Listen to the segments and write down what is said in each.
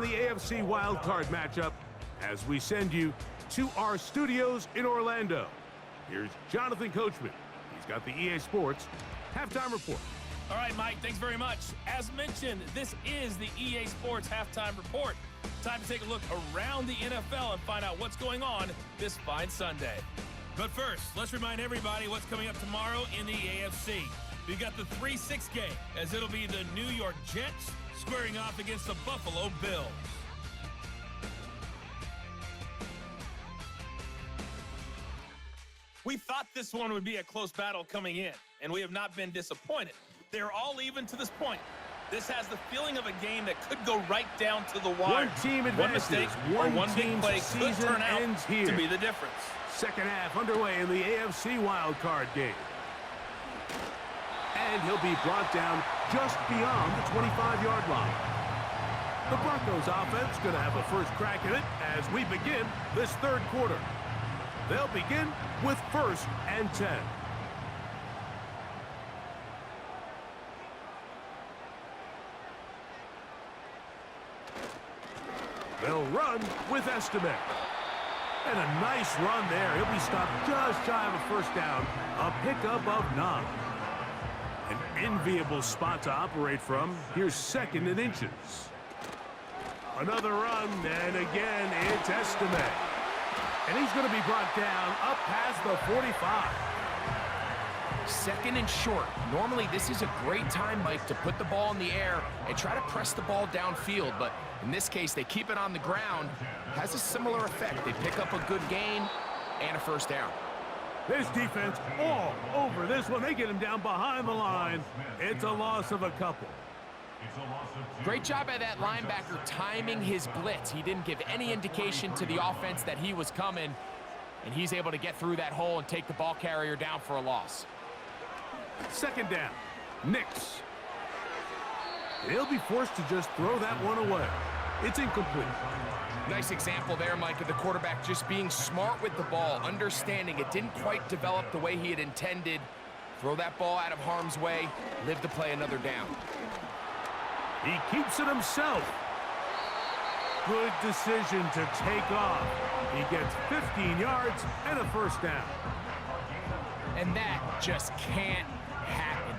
the AFC Wildcard matchup as we send you to our studios in Orlando. Here's Jonathan Coachman. He's got the EA Sports Halftime Report. All right, Mike, thanks very much. As mentioned, this is the EA Sports Halftime Report. Time to take a look around the NFL and find out what's going on this fine Sunday. But first, let's remind everybody what's coming up tomorrow in the AFC. We've got the 3-6 game, as it'll be the New York Jets squaring off against the Buffalo Bills. We thought this one would be a close battle coming in, and we have not been disappointed. They're all even to this point. This has the feeling of a game that could go right down to the wire. One team advances. One mistake or one big play could turn out here to be the difference. Second half underway in the AFC wildcard game. And he'll be brought down just beyond the 25-yard line. The Broncos offense going to have a first crack at it as we begin this third quarter. They'll begin with 1st and 10. They'll run with Estime. And a nice run there. He'll be stopped just shy of a first down. A pickup of 9. An enviable spot to operate from. Here's 2nd and inches. Another run, and again, it's Estime. And he's going to be brought down up past the 45. 2nd and short. Normally, this is a great time, Mike, to put the ball in the air and try to press the ball downfield. But in this case, they keep it on the ground. Has a similar effect. They pick up a good gain and a first down. This defense all over this one. They get him down behind the line. It's a loss of a couple. Great job by that linebacker timing his blitz. He didn't give any indication to the offense that he was coming, and he's able to get through that hole and take the ball carrier down for a loss. 2nd down. Nix. He'll be forced to just throw that one away. It's incomplete. Nice example there, Mike, of the quarterback just being smart with the ball, understanding it didn't quite develop the way he had intended. Throw that ball out of harm's way, live to play another down. He keeps it himself. Good decision to take off. He gets 15 yards and a first down. And that just can't happen.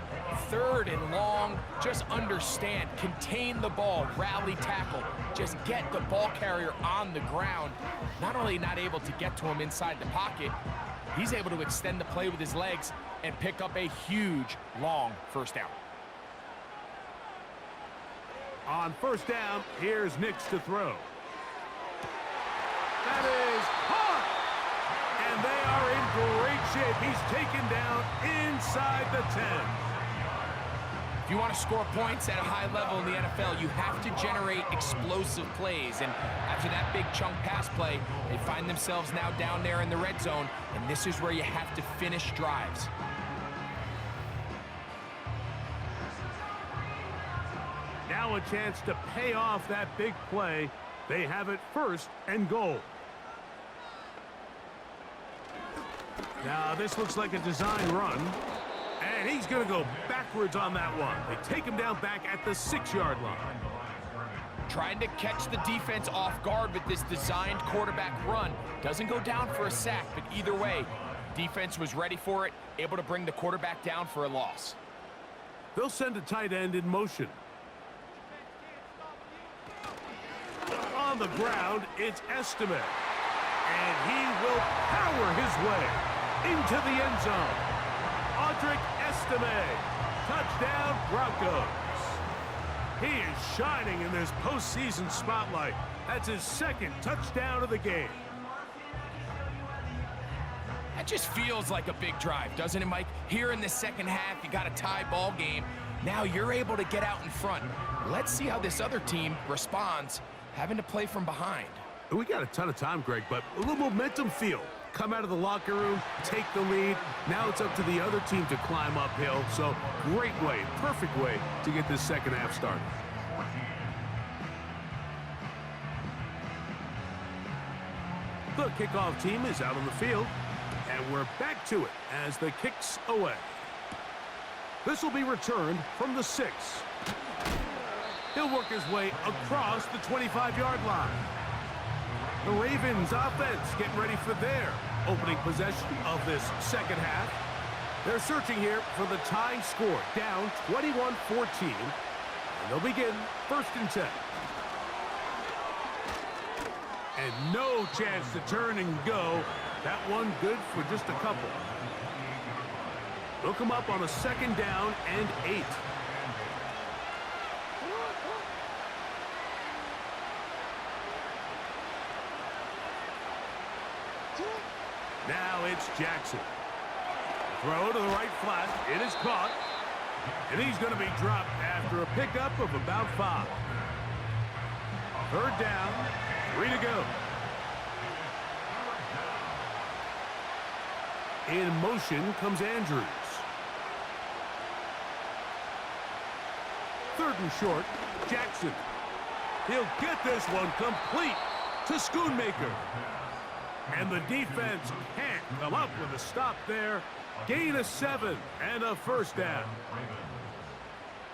3rd and long, just understand, contain the ball, rally tackle, just get the ball carrier on the ground. Not only not able to get to him inside the pocket, he's able to extend the play with his legs and pick up a huge, long first down. On 1st down, here's Nix to throw. That is caught! And they are in great shape. He's taken down inside the 10. If you want to score points at a high level in the NFL, you have to generate explosive plays. And after that big chunk pass play, they find themselves now down there in the red zone, and this is where you have to finish drives. Now a chance to pay off that big play. They have it 1st and goal. Now this looks like a design run. And he's going to go backwards on that one. They take him down back at the 6-yard line. Trying to catch the defense off guard with this designed quarterback run. Doesn't go down for a sack, but either way, defense was ready for it, able to bring the quarterback down for a loss. They'll send a tight end in motion. On the ground, it's Estime. And he will power his way into the end zone. Audric Estime, touchdown Broncos. He is shining in this postseason spotlight. That's his 2nd touchdown of the game. That just feels like a big drive, doesn't it, Mike? Here in the 2nd half, you got a tie ball game. Now you're able to get out in front. Let's see how this other team responds, having to play from behind. We got a ton of time, Greg, but a little momentum feel. Come out of the locker room, take the lead. Now it's up to the other team to climb uphill. So great way, perfect way to get this 2nd half started. The kickoff team is out on the field, and we're back to it as the kick's away. This will be returned from the 6. He'll He'll work his way across the 25-yard line. The Ravens offense getting ready for their opening possession of this second half. They're searching here for the tying score, down 21-14. And they'll begin 1st and 10. And no chance to turn and go. That one good for just a couple. They'll come up on a 2nd down and 8. Now it's Jackson. Throw to the right flat. It is caught. And he's going to be dropped after a pickup of about 5. 3rd down, 3 to go. In motion comes Andrews. 3rd and short, Jackson. He'll get this one complete to Schoonmaker. And the defense can't come up with a stop there. Gain of 7 and a 1st down.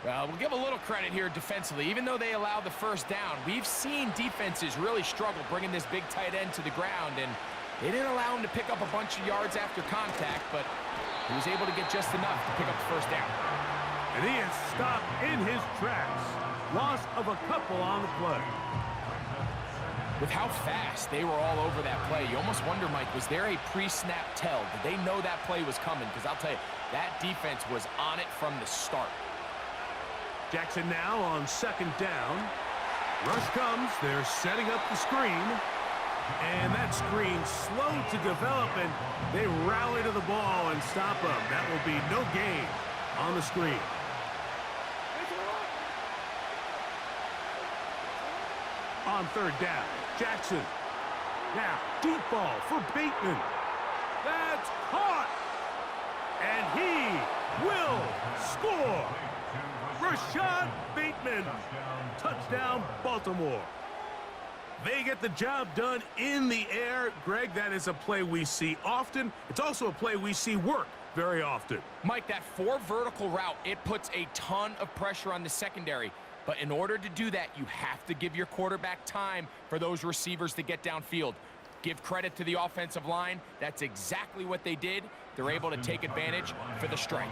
Well, we'll give a little credit here defensively. Even though they allowed the 1st down, we've seen defenses really struggle bringing this big tight end to the ground, and they didn't allow him to pick up a bunch of yards after contact, but he was able to get just enough to pick up the 1st down. And he is stopped in his tracks. Loss of a couple on the play. With how fast they were all over that play, you almost wonder, Mike, was there a pre-snap tell? Did they know that play was coming? Because I'll tell you, that defense was on it from the start. Jackson now on 2nd down. Rush comes. They're setting up the screen. And that screen slow to develop, and they rally to the ball and stop him. That will be no gain on the screen. On 3rd down, Jackson. Now, deep ball for Bateman. That's caught. And he will score. Rashad Bateman. Touchdown, Baltimore. They get the job done in the air. Greg, that is a play we see often. It's also a play we see work very often. Mike, that 4 vertical route, it puts a ton of pressure on the secondary. But in order to do that, you have to give your quarterback time for those receivers to get downfield. Give credit to the offensive line. That's exactly what they did. They're able to take advantage for the strike.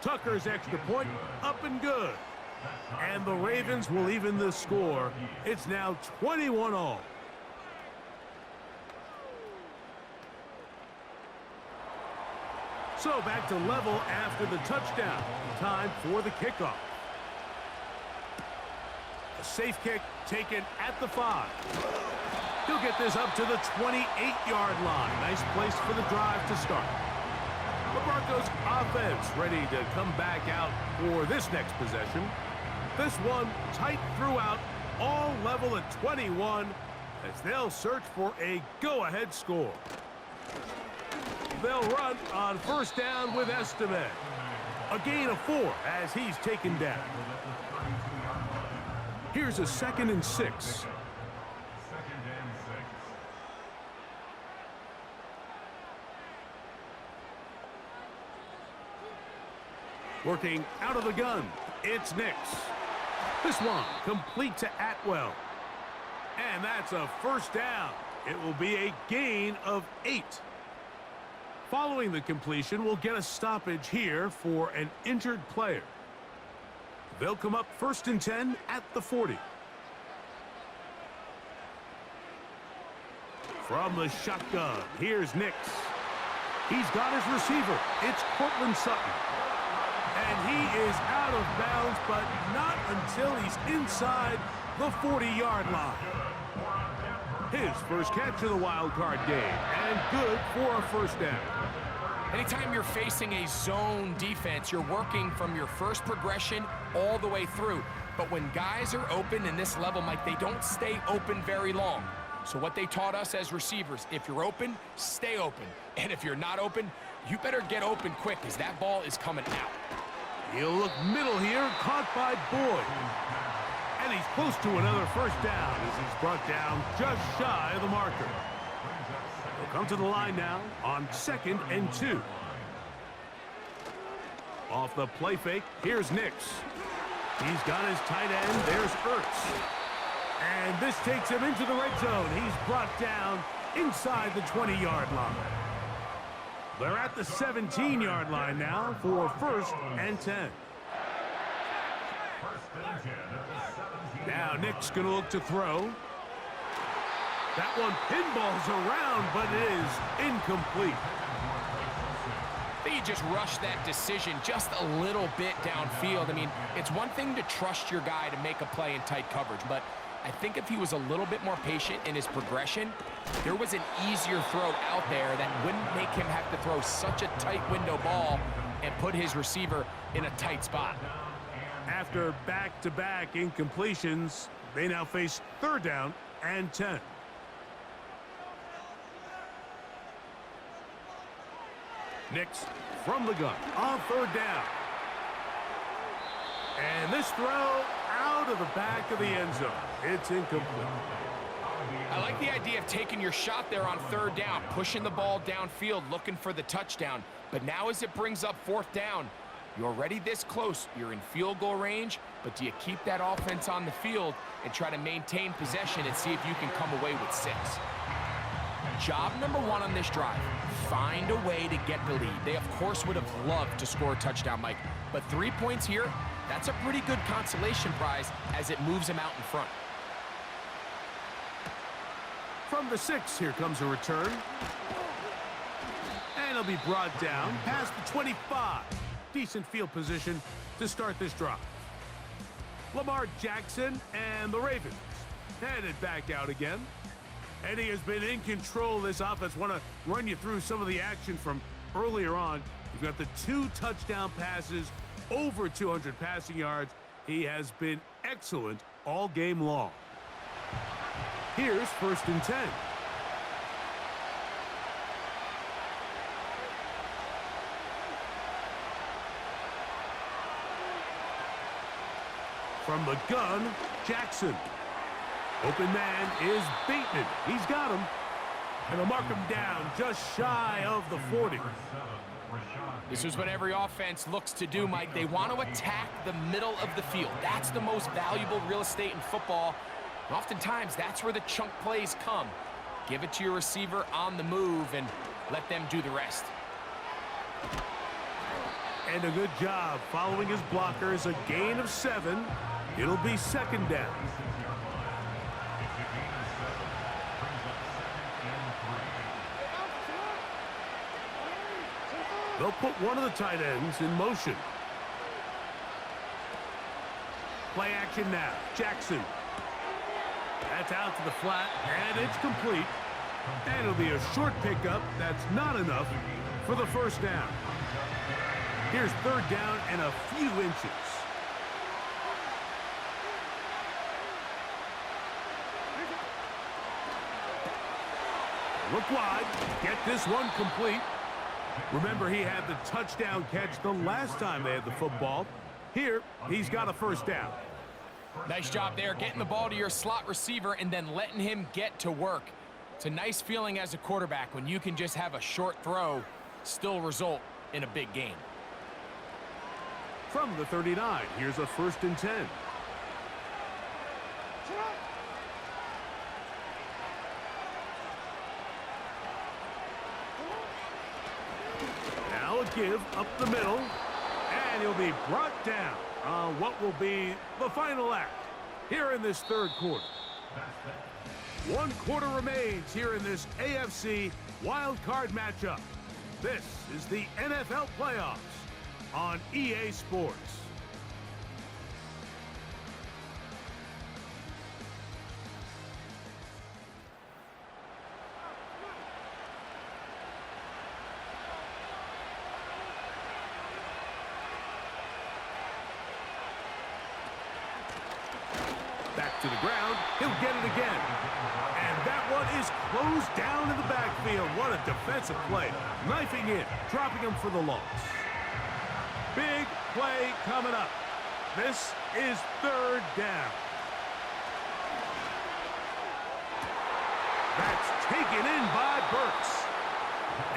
Tucker's extra point, up and good. And the Ravens will even the score. It's now 21-all. So back to level after the touchdown. Time for the kickoff. A safe kick taken at the 5. He'll get this up to the 28-yard line. Nice place for the drive to start. The Broncos offense ready to come back out for this next possession. This one tight throughout, all level at 21 as they'll search for a go-ahead score. They'll run on 1st down with Estime. A gain of 4 as he's taken down. Here's a 2nd and 6. Working out of the gun, it's Nix. This one complete to Atwell. And that's a 1st down. It will be a gain of 8. Following the completion, we'll get a stoppage here for an injured player. They'll come up 1st and 10 at the 40. From the shotgun, here's Nix. He's got his receiver. It's Cortland Sutton. And he is out of bounds, but not until he's inside the 40-yard line. His first catch of the wild card game, and good for a 1st down. Anytime you're facing a zone defense, you're working from your first progression all the way through. But when guys are open in this level, Mike, they don't stay open very long. So what they taught us as receivers, if you're open, stay open. And if you're not open, you better get open quick as that ball is coming out. He'll look middle here, caught by Boyd. And he's close to another 1st down as he's brought down just shy of the marker. He'll come to the line now on 2nd and 2. Off the play fake, here's Nix. He's got his tight end. There's Ertz. And this takes him into the red zone. He's brought down inside the 20-yard line. They're at the 17-yard line now for 1st and 10. Now Nick's going to look to throw. That one pinballs around, but it is incomplete. I think he just rushed that decision just a little bit downfield. I mean, it's one thing to trust your guy to make a play in tight coverage, but I think if he was a little bit more patient in his progression, there was an easier throw out there that wouldn't make him have to throw such a tight window ball and put his receiver in a tight spot. After back-to-back incompletions, they now face 3rd down and 10. Nix from the gun on 3rd down. And this throw out of the back of the end zone. It's incomplete. I like the idea of taking your shot there on 3rd down, pushing the ball downfield, looking for the touchdown. But now as it brings up 4th down, you're already this close. You're in field goal range, but do you keep that offense on the field and try to maintain possession and see if you can come away with 6? Job number 1 on this drive, find a way to get the lead. They, of course, would have loved to score a touchdown, Mike, but 3 points here, that's a pretty good consolation prize as it moves them out in front. From the 6, here comes a return. And he'll be brought down past the 25. Decent field position to start this drive. Lamar Jackson and the Ravens headed back out again. And he has been in control of this offense. Want to run you through some of the action from earlier on. You've got the 2 touchdown passes, over 200 passing yards. He has been excellent all game long. Here's 1st and 10. From the gun, Jackson. Open man is Bateman. He's got him. And they'll mark him down just shy of the 40. This is what every offense looks to do, Mike. They want to attack the middle of the field. That's the most valuable real estate in football. And oftentimes, that's where the chunk plays come. Give it to your receiver on the move and let them do the rest. And a good job following his blockers. A gain of 7. It'll be 2nd down. They'll put one of the tight ends in motion. Play action now. Jackson. That's out to the flat, and it's complete. And it'll be a short pickup. That's not enough for the 1st down. Here's 3rd down and a few inches. Look wide. Get this one complete. Remember, he had the touchdown catch the last time they had the football. Here, he's got a 1st down. Nice job there, getting the ball to your slot receiver and then letting him get to work. It's a nice feeling as a quarterback when you can just have a short throw still result in a big game. From the 39, here's a 1st and 10. Now a give up the middle, and he'll be brought down on what will be the final act here in this 3rd quarter. 1 quarter remains here in this AFC Wildcard matchup. This is the NFL playoffs on EA Sports. Back to the ground. He'll get it again. And that one is closed down in the backfield. What a defensive play. Knifing in, dropping him for the loss. Big play coming up. This is 3rd down. That's taken in by Burks.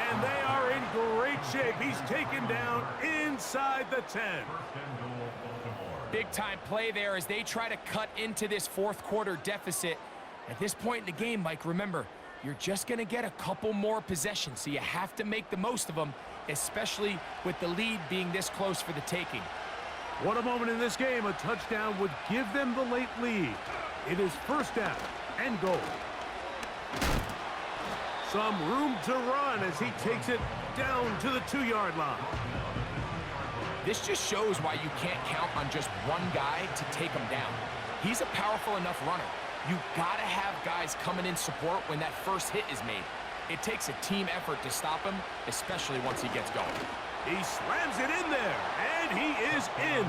And they are in great shape. He's taken down inside the 10. Big-time play there as they try to cut into this fourth quarter deficit. At this point in the game, Mike, remember, you're just going to get a couple more possessions, so you have to make the most of them, especially with the lead being this close for the taking. What a moment in this game. A touchdown would give them the late lead. It is first down and goal. Some room to run as he takes it down to the 2-yard line. This just shows why you can't count on just one guy to take him down. He's a powerful enough runner. You've got to have guys coming in support when that first hit is made. It takes a team effort to stop him, especially once he gets going. He slams it in there, and he is in.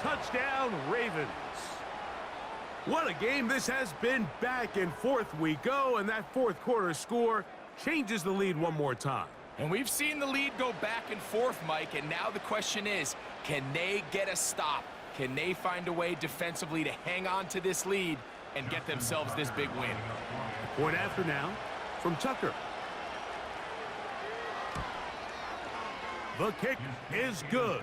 Touchdown, Ravens. What a game this has been. Back and forth we go, and that fourth quarter score changes the lead one more time. And we've seen the lead go back and forth, Mike, and now the question is, can they get a stop? Can they find a way defensively to hang on to this lead and get themselves this big win? Point after now from Tucker. The kick is good,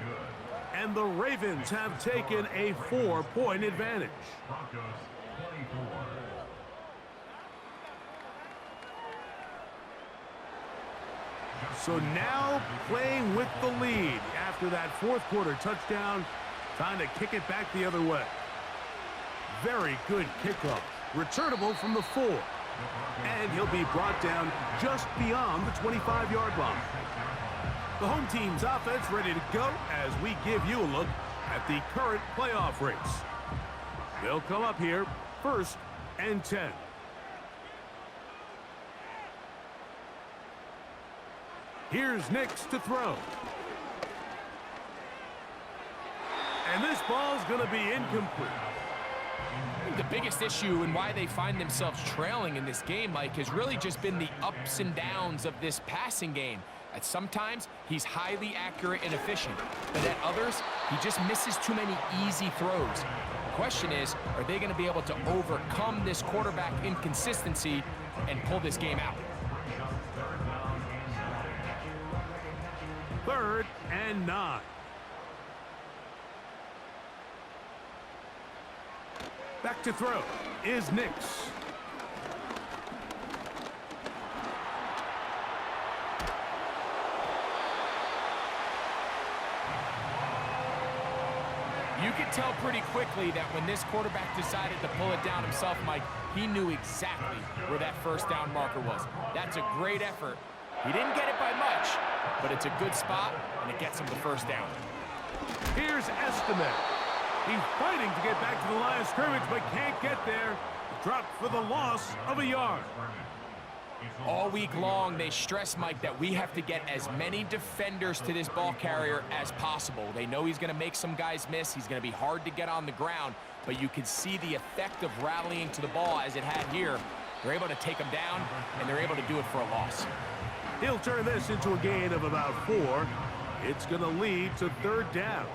and the Ravens have taken a 4-point advantage. So now playing with the lead after that fourth quarter touchdown, trying to kick it back the other way. Very good kickoff, returnable from the 4, and he'll be brought down just beyond the 25-yard line. The home team's offense ready to go as we give you a look at the current playoff race. They'll come up here, 1st and 10. Here's Nix to throw. And this ball's going to be incomplete. The biggest issue and why they find themselves trailing in this game, Mike, has really just been the ups and downs of this passing game. At sometimes, he's highly accurate and efficient, but at others, he just misses too many easy throws. The question is, are they going to be able to overcome this quarterback inconsistency and pull this game out? 3rd and 9. Back to throw is Nix. You could tell pretty quickly that when this quarterback decided to pull it down himself, Mike, he knew exactly where that first down marker was. That's a great effort. He didn't get it by much, but it's a good spot, and it gets him the first down. Here's Estimate. He's fighting to get back to the line of scrimmage, but can't get there. Dropped for the loss of a yard. All week long, they stress, Mike, that we have to get as many defenders to this ball carrier as possible. They know he's going to make some guys miss. He's going to be hard to get on the ground, but you can see the effect of rallying to the ball as it had here. They're able to take him down, and they're able to do it for a loss. He'll turn this into a gain of about 4. It's going to lead to 3rd down.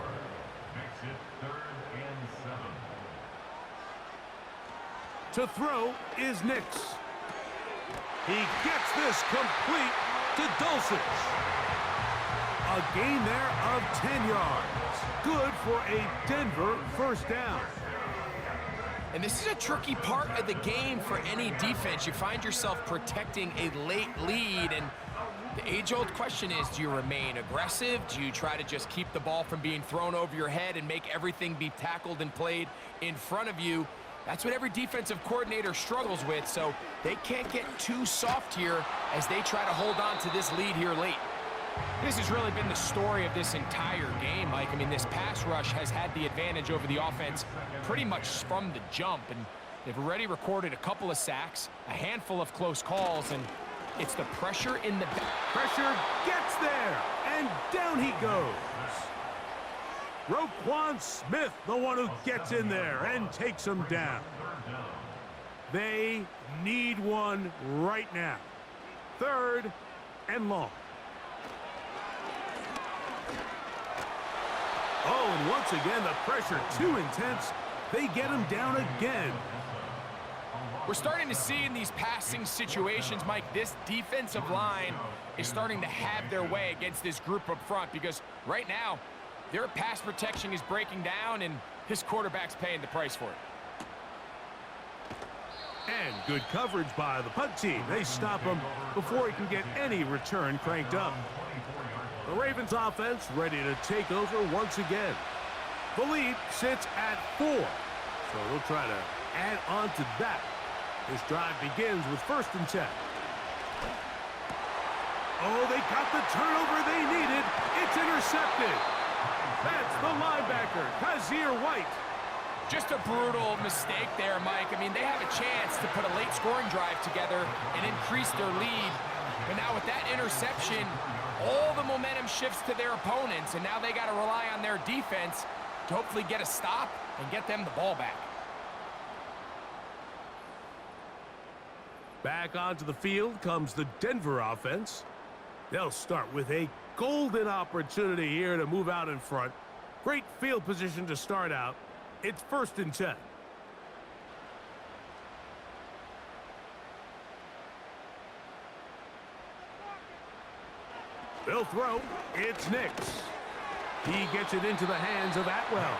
To throw is Nix. He gets this complete to Dulcich. A gain there of 10 yards. Good for a Denver first down. And this is a tricky part of the game for any defense. You find yourself protecting a late lead, and the age-old question is, do you remain aggressive? Do you try to just keep the ball from being thrown over your head and make everything be tackled and played in front of you? That's what every defensive coordinator struggles with, so they can't get too soft here as they try to hold on to this lead here late. This has really been the story of this entire game, Mike. I mean, this pass rush has had the advantage over the offense pretty much from the jump, and they've already recorded a couple of sacks, a handful of close calls, and it's the pressure in the back. Pressure gets there, and down he goes. Roquan Smith, the one who gets in there and takes him down. They need one right now. 3rd and long. Oh, and once again, the pressure too intense. They get him down again. We're starting to see in these passing situations, Mike, this defensive line is starting to have their way against this group up front because right now, their pass protection is breaking down and his quarterback's paying the price for it. And good coverage by the punt team. They stop him before he can get any return cranked up. The Ravens offense ready to take over once again. The lead sits at 4, so they'll try to add on to that. This drive begins with 1st and 10. Oh, they got the turnover they needed. It's intercepted. That's the linebacker, Kazir White. Just a brutal mistake there, Mike. I mean, they have a chance to put a late scoring drive together and increase their lead. But now with that interception, all the momentum shifts to their opponents, and now they got to rely on their defense to hopefully get a stop and get them the ball back. Back onto the field comes the Denver offense. They'll start with a golden opportunity here to move out in front. Great field position to start out. It's 1st and 10. They'll throw. It's Nix. He gets it into the hands of Atwell.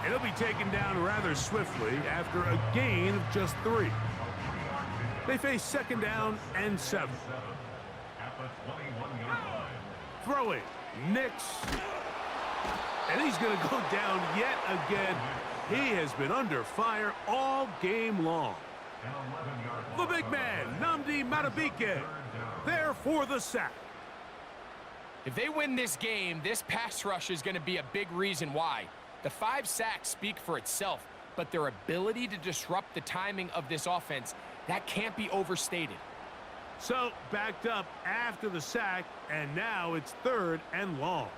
It'll be taken down rather swiftly after a gain of just 3. They face 2nd down and 7. Throwing. Nix. And he's going to go down yet again. He has been under fire all game long. The big man, Nnamdi Madubuike, there for the sack. If they win this game, this pass rush is going to be a big reason why. The 5 sacks speak for itself, but their ability to disrupt the timing of this offense, that can't be overstated. So, backed up after the sack, and now it's 3rd and long.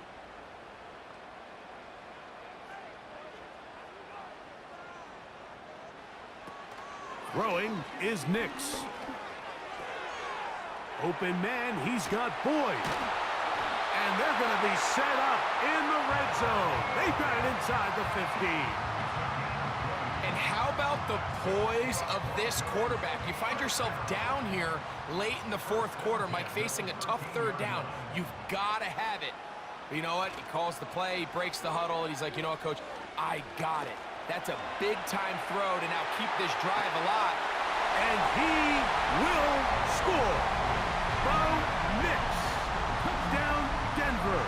Throwing is Nix. Open man, he's got Boyd. And they're going to be set up in the red zone. They've got it inside the 15. And how about the poise of this quarterback? You find yourself down here late in the 4th quarter, Mike, facing a tough 3rd down. You've got to have it. But you know what? He calls the play, he breaks the huddle, and he's like, you know what, Coach? I got it. That's a big-time throw to now keep this drive alive. And he will score. Bo Nix. Touchdown, Denver.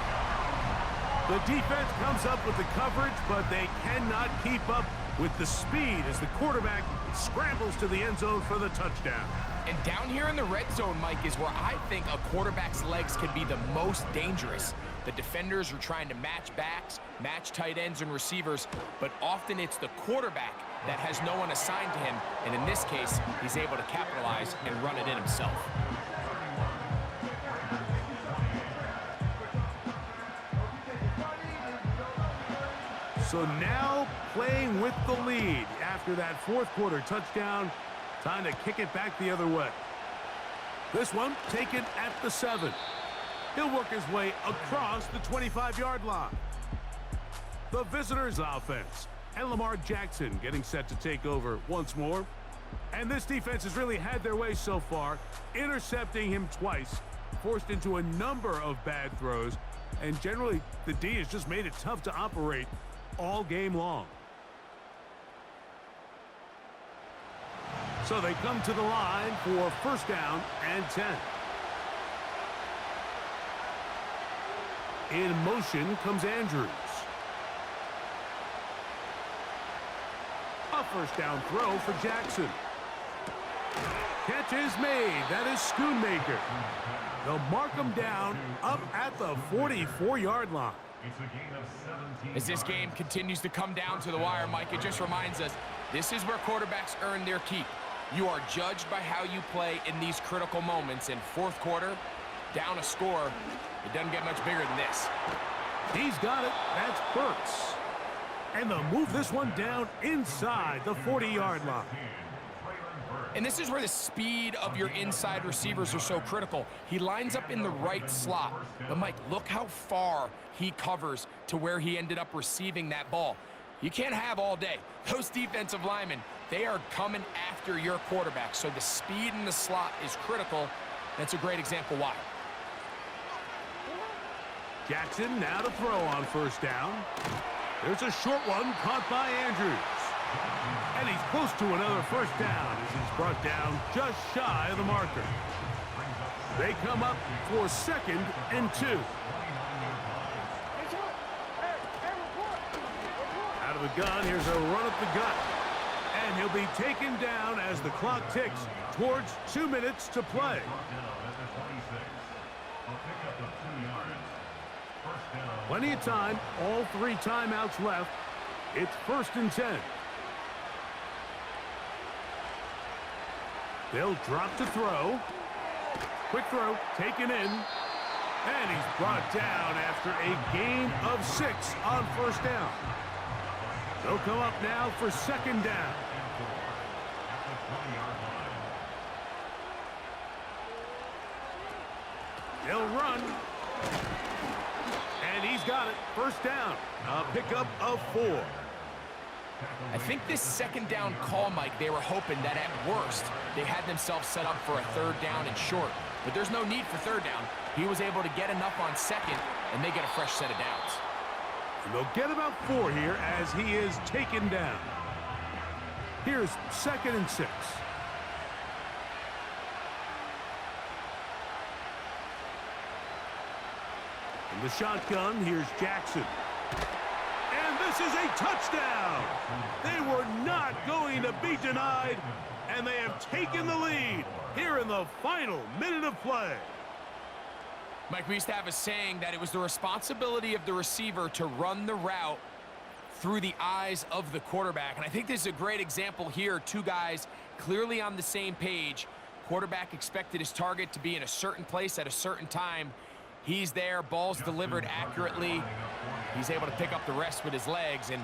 The defense comes up with the coverage, but they cannot keep up with the speed as the quarterback scrambles to the end zone for the touchdown. And down here in the red zone, Mike, is where I think a quarterback's legs can be the most dangerous. The defenders are trying to match backs, match tight ends and receivers, but often it's the quarterback that has no one assigned to him, and in this case, he's able to capitalize and run it in himself. So now playing with the lead after that 4th quarter touchdown, time to kick it back the other way. This one taken at the 7. He'll work his way across the 25-yard line. The visitors' offense and Lamar Jackson getting set to take over once more. And this defense has really had their way so far, intercepting him twice, forced into a number of bad throws, and generally the D has just made it tough to operate all game long. So they come to the line for 1st down and 10. In motion comes Andrews. A 1st down throw for Jackson. Catch is made. That is Schoonmaker. They'll mark him down up at the 44-yard line. As this game continues to come down to the wire, Mike, it just reminds us, this is where quarterbacks earn their keep. You are judged by how you play in these critical moments. In 4th quarter, down a score, it doesn't get much bigger than this. He's got it. That's Burks. And they'll move this one down inside the 40-yard line. And this is where the speed of your inside receivers are so critical. He lines up in the right slot. But, Mike, look how far he covers to where he ended up receiving that ball. You can't have all day. Those defensive linemen, they are coming after your quarterback, so the speed in the slot is critical. That's a great example why. Jackson now to throw on first down. There's a short one caught by Andrews. And he's close to another first down as he's brought down just shy of the marker. They come up for 2nd and 2. Out of the gun, here's a run up the gut. And he'll be taken down as the clock ticks towards 2 minutes to play. Plenty of time, all 3 timeouts left. It's 1st and 10. They'll drop to throw. Quick throw, taken in. And he's brought down after a gain of 6 on first down. They'll come up now for 2nd down. They'll run. And he's got it. First down. A pickup of 4. I think this 2nd down call, Mike, they were hoping that at worst they had themselves set up for a 3rd down and short. But there's no need for 3rd down. He was able to get enough on 2nd, and they get a fresh set of downs. And they'll get about 4 here as he is taken down. Here's 2nd and 6. In the shotgun, here's Jackson. And this is a touchdown. They were not going to be denied, and they have taken the lead here in the final minute of play. Mike, we used to have a saying that it was the responsibility of the receiver to run the route through the eyes of the quarterback. And I think this is a great example here. 2 guys clearly on the same page. Quarterback expected his target to be in a certain place at a certain time. He's there, ball's delivered accurately. He's able to pick up the rest with his legs, and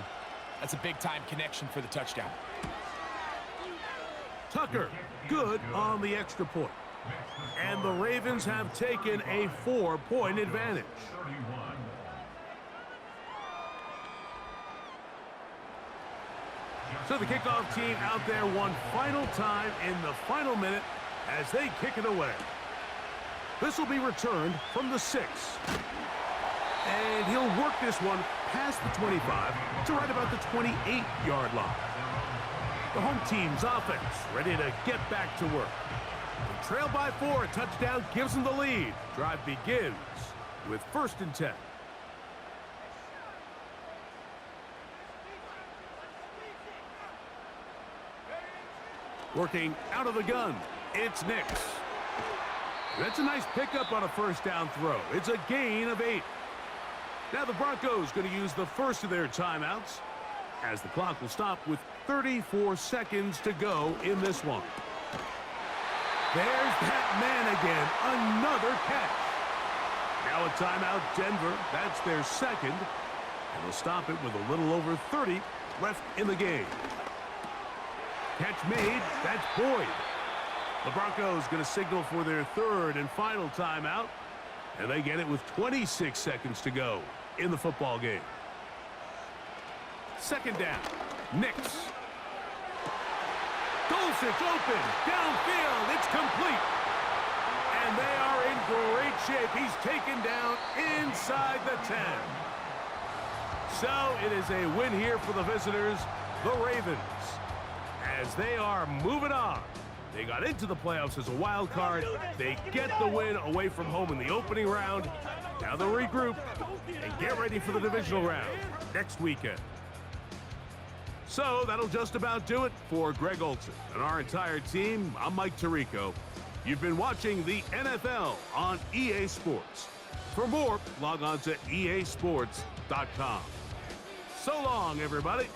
that's a big-time connection for the touchdown. Tucker, good on the extra point. And the Ravens have taken a 4-point advantage. So the kickoff team out there one final time in the final minute as they kick it away. This will be returned from the 6. And he'll work this one past the 25 to right about the 28-yard line. The home team's offense ready to get back to work. They trail by 4. A touchdown gives them the lead. Drive begins with 1st and 10. Working out of the gun, it's Nix. That's a nice pickup on a first down throw. It's a gain of 8. Now the Broncos going to use the first of their timeouts as the clock will stop with 34 seconds to go in this one. There's that man again. Another catch. Now a timeout, Denver. That's their 2nd. And they'll stop it with a little over 30 left in the game. Catch made. That's Boyd. The Broncos going to signal for their 3rd and final timeout. And they get it with 26 seconds to go in the football game. 2nd down. Nix. Dulcich open. Downfield. It's complete. And they are in great shape. He's taken down inside the 10. So it is a win here for the visitors, the Ravens, as they are moving on. They got into the playoffs as a wild card. They get the win away from home in the opening round. Now they'll regroup and get ready for the divisional round next weekend. So that'll just about do it for Greg Olson and our entire team. I'm Mike Tirico. You've been watching the NFL on EA Sports. For more, log on to easports.com. So long, everybody.